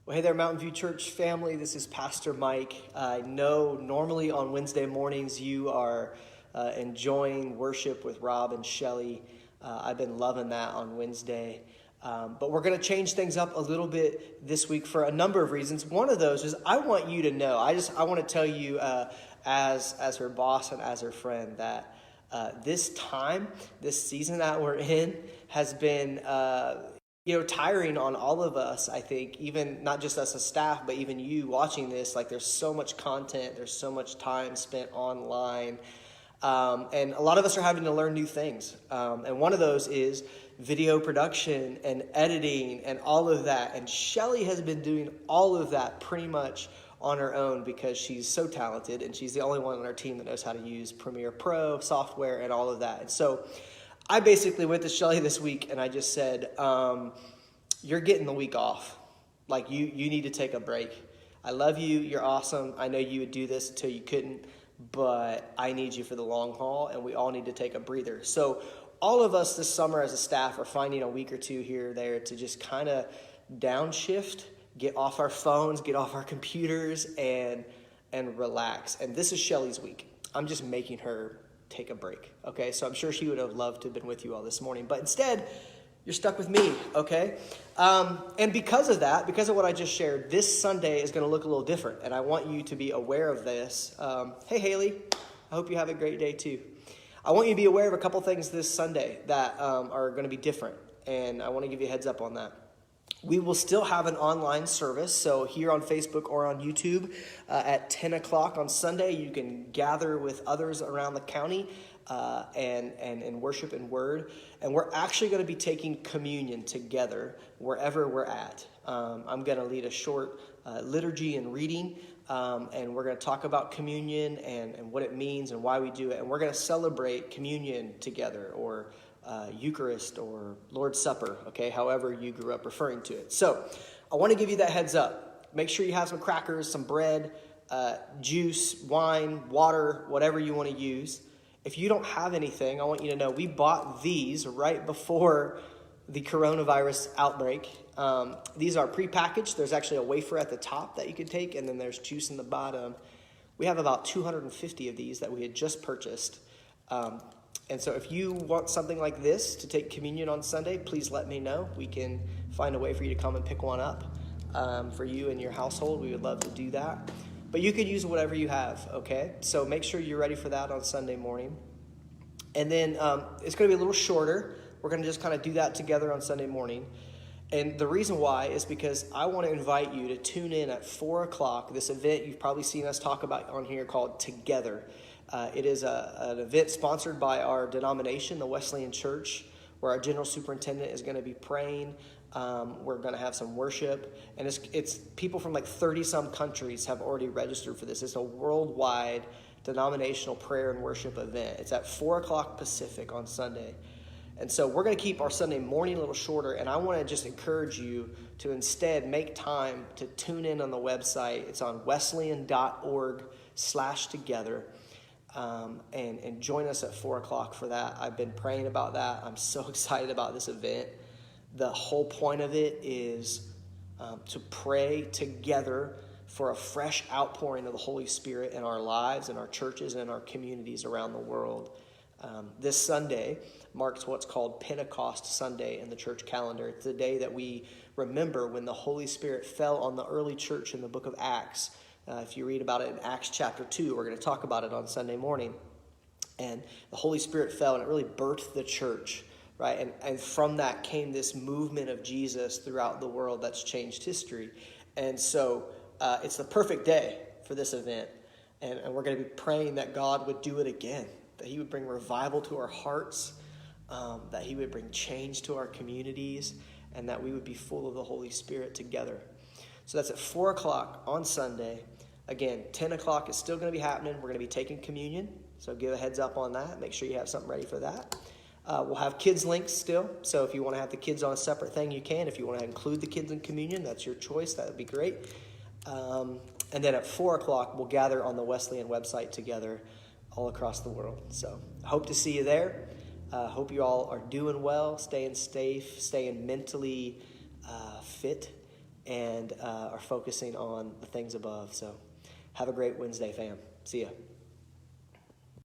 Well, hey there, Mountain View Church family. This is Pastor Mike. I know normally on Wednesday mornings you are enjoying worship with Rob and Shelly. I've been loving that on Wednesday. But we're going to change things up a little bit this week for a number of reasons. One of those is I want you to know, I want to tell you as her boss and as her friend that this season that we're in has been tiring on all of us, I think, even not just us as staff, but even you watching this. Like, there's so much content, there's so much time spent online, and a lot of us are having to learn new things. And one of those is video production and editing and all of that. And Shelly has been doing all of that pretty much on her own because she's so talented, and she's the only one on our team that knows how to use Premiere Pro software and all of that. And so I basically went to Shelly this week and I just said, you're getting the week off. Like, you need to take a break. I love you. You're awesome. I know you would do this until you couldn't, but I need you for the long haul, and we all need to take a breather. So all of us this summer as a staff are finding a week or two here or there to just kind of downshift, get off our phones, get off our computers, and relax. And this is Shelly's week. I'm just making her take a break, okay? So I'm sure she would have loved to have been with you all this morning, but instead, you're stuck with me, okay? And because of that, because of what I just shared, this Sunday is going to look a little different, and I want you to be aware of this. Hey, Haley, I hope you have a great day too. I want you to be aware of a couple things this Sunday that are going to be different, and I want to give you a heads up on that. We will still have an online service, so here on Facebook or on YouTube at 10 o'clock on Sunday, you can gather with others around the county and worship in word. And we're actually going to be taking communion together wherever we're at. I'm going to lead a short liturgy and reading, and we're going to talk about communion and what it means and why we do it. And we're going to celebrate communion together, or Eucharist, or Lord's Supper, okay, however you grew up referring to it. So I want to give you that heads up. Make sure you have some crackers, some bread, juice, wine, water, whatever you want to use. If you don't have anything, I want you to know we bought these right before the coronavirus outbreak. These are prepackaged. There's actually a wafer at the top that you can take, and then there's juice in the bottom. We have about 250 of these that we had just purchased. And so if you want something like this to take communion on Sunday, please let me know. We can find a way for you to come and pick one up for you and your household. We would love to do that. But you could use whatever you have, okay? So make sure you're ready for that on Sunday morning. And then it's going to be a little shorter. We're going to just kind of do that together on Sunday morning. And the reason why is because I want to invite you to tune in at 4 o'clock, this event you've probably seen us talk about on here called Together. It is an event sponsored by our denomination, the Wesleyan Church, where our general superintendent is going to be praying. We're going to have some worship, and it's people from like 30-some countries have already registered for this. It's a worldwide denominational prayer and worship event. It's at 4 o'clock Pacific on Sunday. And so we're going to keep our Sunday morning a little shorter, and I want to just encourage you to instead make time to tune in on the website. It's on wesleyan.org/together. And join us at 4 o'clock for that. I've been praying about that. I'm so excited about this event. The whole point of it is to pray together for a fresh outpouring of the Holy Spirit in our lives, in our churches, and in our communities around the world. This Sunday marks what's called Pentecost Sunday in the church calendar. It's the day that we remember when the Holy Spirit fell on the early church in the book of Acts. If you read about it in Acts chapter 2, we're going to talk about it on Sunday morning. And the Holy Spirit fell, and it really birthed the church, right? And from that came this movement of Jesus throughout the world that's changed history. And so it's the perfect day for this event. And we're going to be praying that God would do it again, that he would bring revival to our hearts, that he would bring change to our communities, and that we would be full of the Holy Spirit together. So that's at 4 o'clock on Sunday. Again, 10 o'clock is still going to be happening. We're going to be taking communion, so give a heads up on that. Make sure you have something ready for that. We'll have kids links still, so if you want to have the kids on a separate thing, you can. If you want to include the kids in communion, that's your choice. That would be great. And then at 4 o'clock, we'll gather on the Wesleyan website together all across the world. So I hope to see you there. Hope you all are doing well, staying safe, staying mentally fit, and are focusing on the things above. So have a great Wednesday, fam. See ya.